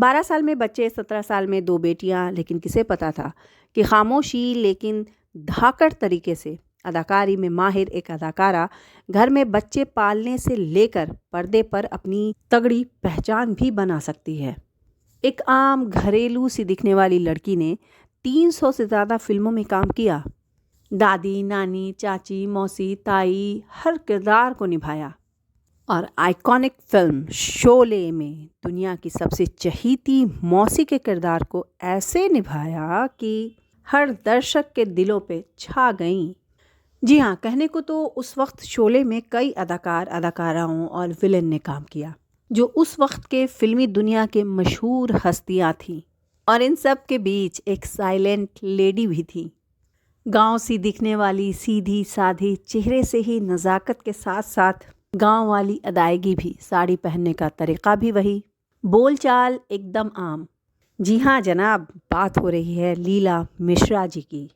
12 साल में बच्चे, 17 साल में 2 बेटियां, लेकिन किसे पता था कि खामोशी लेकिन धाकड़ तरीके से अदाकारी में माहिर एक अदाकारा घर में बच्चे पालने से लेकर पर्दे पर अपनी तगड़ी पहचान भी बना सकती है। एक आम घरेलू सी दिखने वाली लड़की ने 300 से ज़्यादा फिल्मों में काम किया। दादी, नानी, चाची, मौसी, ताई, हर किरदार को निभाया और आइकॉनिक फिल्म शोले में दुनिया की सबसे चहीती मौसी के किरदार को ऐसे निभाया कि हर दर्शक के दिलों पे छा गईं। जी हाँ, कहने को तो उस वक्त शोले में कई अदाकार, अदाकाराओं और विलेन ने काम किया जो उस वक्त के फिल्मी दुनिया के मशहूर हस्तियाँ थीं। और इन सब के बीच एक साइलेंट लेडी भी थी। गांव सी दिखने वाली, सीधी साधी, चेहरे से ही नज़ाकत के साथ साथ गांव वाली अदायगी भी, साड़ी पहनने का तरीक़ा भी वही, बोलचाल एकदम आम। जी हाँ जनाब, बात हो रही है लीला मिश्रा जी की,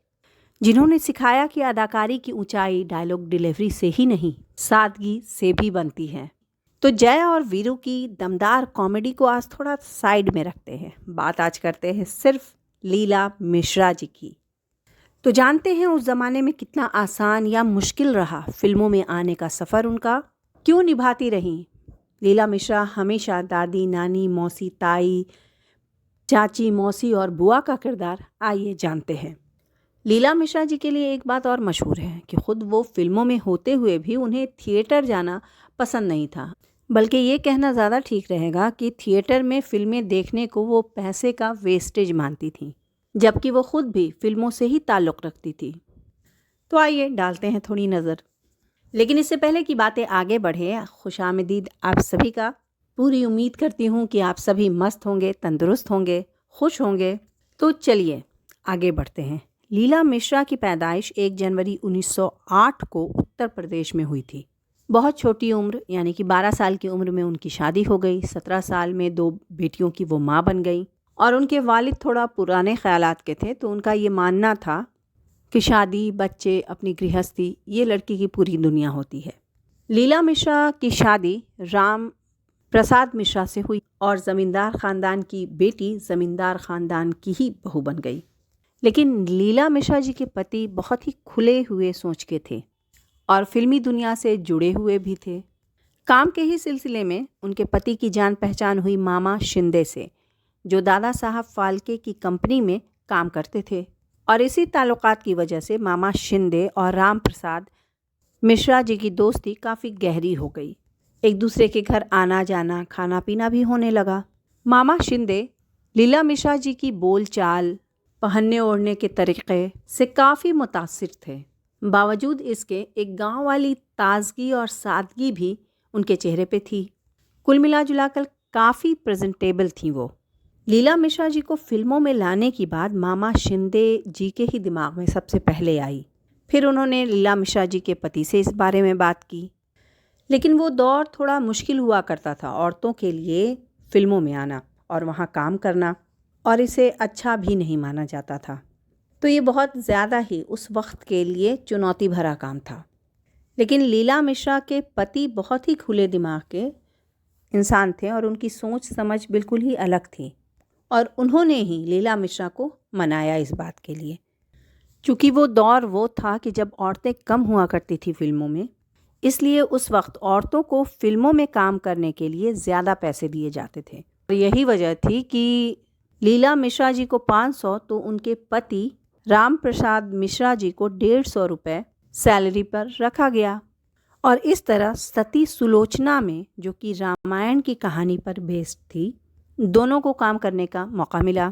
जिन्होंने सिखाया कि अदाकारी की ऊंचाई डायलॉग डिलीवरी से ही नहीं, सादगी से भी बनती है। तो जय और वीरू की दमदार कॉमेडी को आज थोड़ा साइड में रखते हैं, बात आज करते हैं सिर्फ लीला मिश्रा जी की। तो जानते हैं उस ज़माने में कितना आसान या मुश्किल रहा फिल्मों में आने का सफ़र उनका, क्यों निभाती रहीं लीला मिश्रा हमेशा दादी, नानी, मौसी, ताई, चाची, मौसी और बुआ का किरदार। आइए जानते हैं। लीला मिश्रा जी के लिए एक बात और मशहूर है कि ख़ुद वो फिल्मों में होते हुए भी उन्हें थिएटर जाना पसंद नहीं था, बल्कि ये कहना ज़्यादा ठीक रहेगा कि थिएटर में फ़िल्में देखने को वो पैसे का वेस्टेज मानती थीं, जबकि वो ख़ुद भी फिल्मों से ही ताल्लुक़ रखती थी। तो आइए डालते हैं थोड़ी नज़र। लेकिन इससे पहले कि बातें आगे बढ़े, खुशामदीद आप सभी का। पूरी उम्मीद करती हूँ कि आप सभी मस्त होंगे, तंदुरुस्त होंगे, खुश होंगे। तो चलिए आगे बढ़ते हैं। लीला मिश्रा की पैदाइश 1 जनवरी 1908 को उत्तर प्रदेश में हुई थी। बहुत छोटी उम्र यानी कि 12 साल की उम्र में उनकी शादी हो गई। 17 साल में 2 बेटियों की वो माँ बन गई। और उनके वालिद थोड़ा पुराने ख्यालात के थे, तो उनका ये मानना था कि शादी, बच्चे, अपनी गृहस्थी ये लड़की की पूरी दुनिया होती है। लीला मिश्रा की शादी राम प्रसाद मिश्रा से हुई और ज़मींदार ख़ानदान की बेटी ज़मींदार ख़ानदान की ही बहू बन गई। लेकिन लीला मिश्रा जी के पति बहुत ही खुले हुए सोच के थे और फिल्मी दुनिया से जुड़े हुए भी थे। काम के ही सिलसिले में उनके पति की जान पहचान हुई मामा शिंदे से, जो दादा साहब फाल्के की कंपनी में काम करते थे। और इसी ताल्लुकात की वजह से मामा शिंदे और राम प्रसाद मिश्रा जी की दोस्ती काफ़ी गहरी हो गई। एक दूसरे के घर आना जाना, खाना पीना भी होने लगा। मामा शिंदे लीला मिश्रा जी की बोलचाल, पहनने ओढ़ने के तरीक़े से काफ़ी मुतासिर थे। बावजूद इसके एक गांव वाली ताजगी और सादगी भी उनके चेहरे पे थी। कुल मिला जुलाकर काफ़ी प्रेजेंटेबल थी वो। लीला मिश्रा जी को फिल्मों में लाने की बात मामा शिंदे जी के ही दिमाग में सबसे पहले आई। फिर उन्होंने लीला मिश्रा जी के पति से इस बारे में बात की। लेकिन वो दौर थोड़ा मुश्किल हुआ करता था औरतों के लिए फिल्मों में आना और वहाँ काम करना, और इसे अच्छा भी नहीं माना जाता था। तो ये बहुत ज़्यादा ही उस वक्त के लिए चुनौती भरा काम था। लेकिन लीला मिश्रा के पति बहुत ही खुले दिमाग के इंसान थे और उनकी सोच समझ बिल्कुल ही अलग थी, और उन्होंने ही लीला मिश्रा को मनाया इस बात के लिए। चूँकि वो दौर वो था कि जब औरतें कम हुआ करती थी फिल्मों में, इसलिए उस वक्त औरतों को फिल्मों में काम करने के लिए ज़्यादा पैसे दिए जाते थे। और यही वजह थी कि लीला मिश्रा जी को 500 तो उनके पति राम प्रसाद मिश्रा जी को 150 रुपये सैलरी पर रखा गया। और इस तरह सती सुलोचना में, जो कि रामायण की कहानी पर बेस्ड थी, दोनों को काम करने का मौका मिला।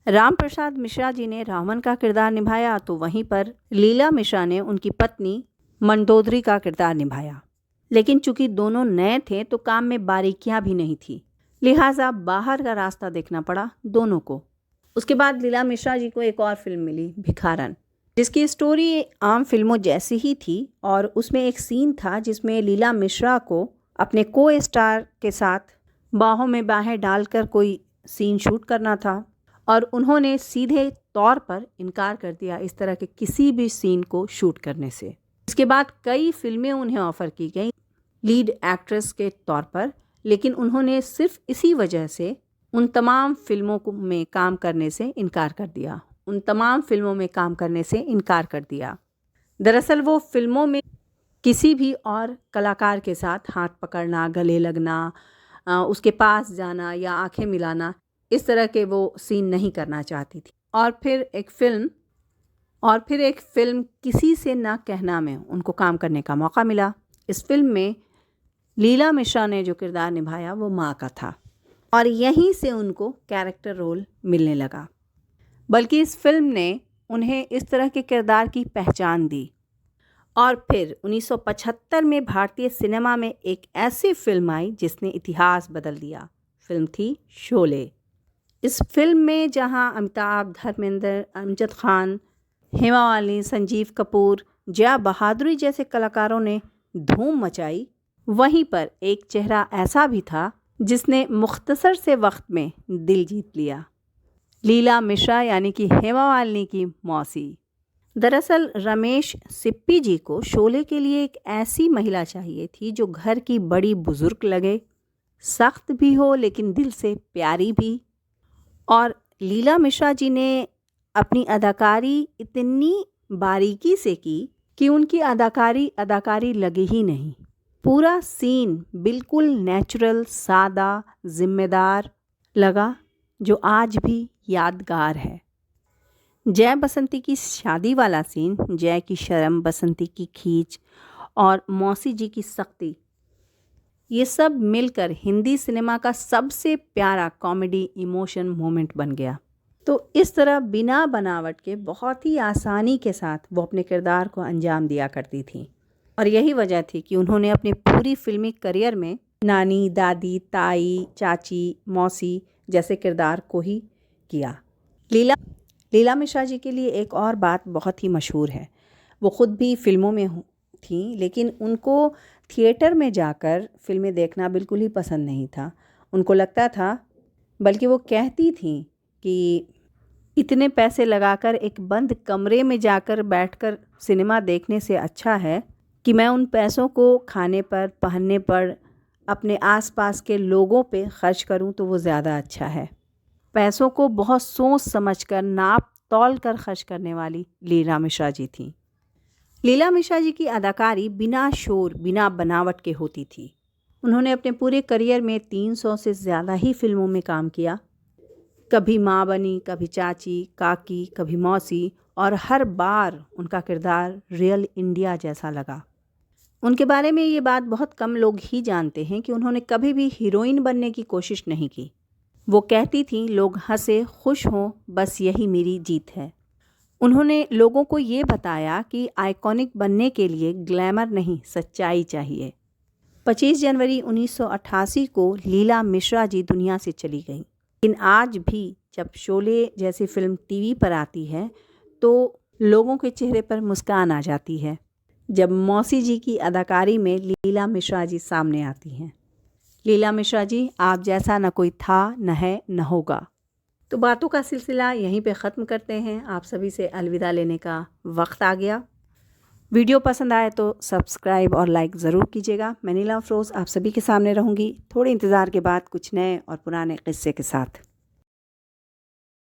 राम प्रसाद मिश्रा जी ने रावण का किरदार निभाया, तो वहीं पर लीला मिश्रा ने उनकी पत्नी मंदोदरी का किरदार निभाया। लेकिन चूंकि दोनों नए थे तो काम में बारीकियां भी नहीं थी, लिहाजा बाहर का रास्ता देखना पड़ा दोनों को। उसके बाद लीला मिश्रा जी को एक और फिल्म मिली, भिखारन, जिसकी स्टोरी आम फिल्मों जैसी ही थी। और उसमें एक सीन था जिसमें लीला मिश्रा को अपने को स्टार के साथ बाहों में बाहें डालकर कोई सीन शूट करना था, और उन्होंने सीधे तौर पर इनकार कर दिया इस तरह के किसी भी सीन को शूट करने से। इसके बाद कई फिल्में उन्हें ऑफ़र की गई लीड एक्ट्रेस के तौर पर, लेकिन उन्होंने सिर्फ इसी वजह से उन तमाम में काम करने से इनकार कर दिया। उन तमाम फिल्मों में काम करने से इनकार कर दिया। दरअसल वो फिल्मों में किसी भी और कलाकार के साथ हाथ पकड़ना, गले लगना, उसके पास जाना या आंखें मिलाना, इस तरह के वो सीन नहीं करना चाहती थी। और फिर एक फ़िल्म किसी से ना कहना में उनको काम करने का मौका मिला। इस फिल्म में लीला मिश्रा ने जो किरदार निभाया वो माँ का था और यहीं से उनको कैरेक्टर रोल मिलने लगा। बल्कि इस फिल्म ने उन्हें इस तरह के किरदार की पहचान दी। और फिर 1975 में भारतीय सिनेमा में एक ऐसी फिल्म आई जिसने इतिहास बदल दिया। फिल्म थी शोले। इस फिल्म में जहां अमिताभ, धर्मेंद्र, अमजद खान, हेमा मालिनी, संजीव कपूर, जया बहादुरी जैसे कलाकारों ने धूम मचाई, वहीं पर एक चेहरा ऐसा भी था जिसने मुख्तसर से वक्त में दिल जीत लिया। लीला मिश्रा यानी कि हेमा मालिनी की मौसी। दरअसल रमेश सिप्पी जी को शोले के लिए एक ऐसी महिला चाहिए थी जो घर की बड़ी बुजुर्ग लगे, सख्त भी हो लेकिन दिल से प्यारी भी। और लीला मिश्रा जी ने अपनी अदाकारी इतनी बारीकी से की कि उनकी अदाकारी लगी ही नहीं। पूरा सीन बिल्कुल नेचुरल, सादा, जिम्मेदार लगा, जो आज भी यादगार है। जय बसंती की शादी वाला सीन, जय की शर्म, बसंती की खींच और मौसी जी की सख्ती, ये सब मिलकर हिंदी सिनेमा का सबसे प्यारा कॉमेडी इमोशन मोमेंट बन गया। तो इस तरह बिना बनावट के बहुत ही आसानी के साथ वो अपने किरदार को अंजाम दिया करती थी। और यही वजह थी कि उन्होंने अपनी पूरी फिल्मी करियर में नानी, दादी, ताई, चाची, मौसी जैसे किरदार को ही किया। लीला मिश्रा जी के लिए एक और बात बहुत ही मशहूर है। वो ख़ुद भी फिल्मों में थीं, लेकिन उनको थिएटर में जाकर फिल्में देखना बिल्कुल ही पसंद नहीं था। उनको लगता था, बल्कि वो कहती थीं कि इतने पैसे लगाकर एक बंद कमरे में जाकर बैठकर सिनेमा देखने से अच्छा है कि मैं उन पैसों को खाने पर, पहनने पर, अपने आसपास के लोगों पे खर्च करूं तो वो ज़्यादा अच्छा है। पैसों को बहुत सोच समझकर, नाप तौल कर खर्च करने वाली लीला मिश्रा जी थीं। लीला मिश्रा जी की अदाकारी बिना शोर, बिना बनावट के होती थी। उन्होंने अपने पूरे करियर में 300 से ज़्यादा ही फिल्मों में काम किया। कभी माँ बनी, कभी चाची, काकी, कभी मौसी, और हर बार उनका किरदार रियल इंडिया जैसा लगा। उनके बारे में ये बात बहुत कम लोग ही जानते हैं कि उन्होंने कभी भी हीरोइन बनने की कोशिश नहीं की। वो कहती थीं, लोग हंसे, खुश हों, बस यही मेरी जीत है। उन्होंने लोगों को ये बताया कि आइकॉनिक बनने के लिए ग्लैमर नहीं, सच्चाई चाहिए। 25 जनवरी 1988 को लीला मिश्रा जी दुनिया से चली गई। लेकिन आज भी जब शोले जैसी फिल्म टीवी पर आती है तो लोगों के चेहरे पर मुस्कान आ जाती है जब मौसी जी की अदाकारी में लीला मिश्रा जी सामने आती हैं। लीला मिश्रा जी, आप जैसा न कोई था, न है, न होगा। तो बातों का सिलसिला यहीं पे ख़त्म करते हैं। आप सभी से अलविदा लेने का वक्त आ गया। वीडियो पसंद आए तो सब्सक्राइब और लाइक ज़रूर कीजिएगा। मैं नीला अफरोज़ आप सभी के सामने रहूँगी थोड़े इंतज़ार के बाद कुछ नए और पुराने क़िस्से के साथ।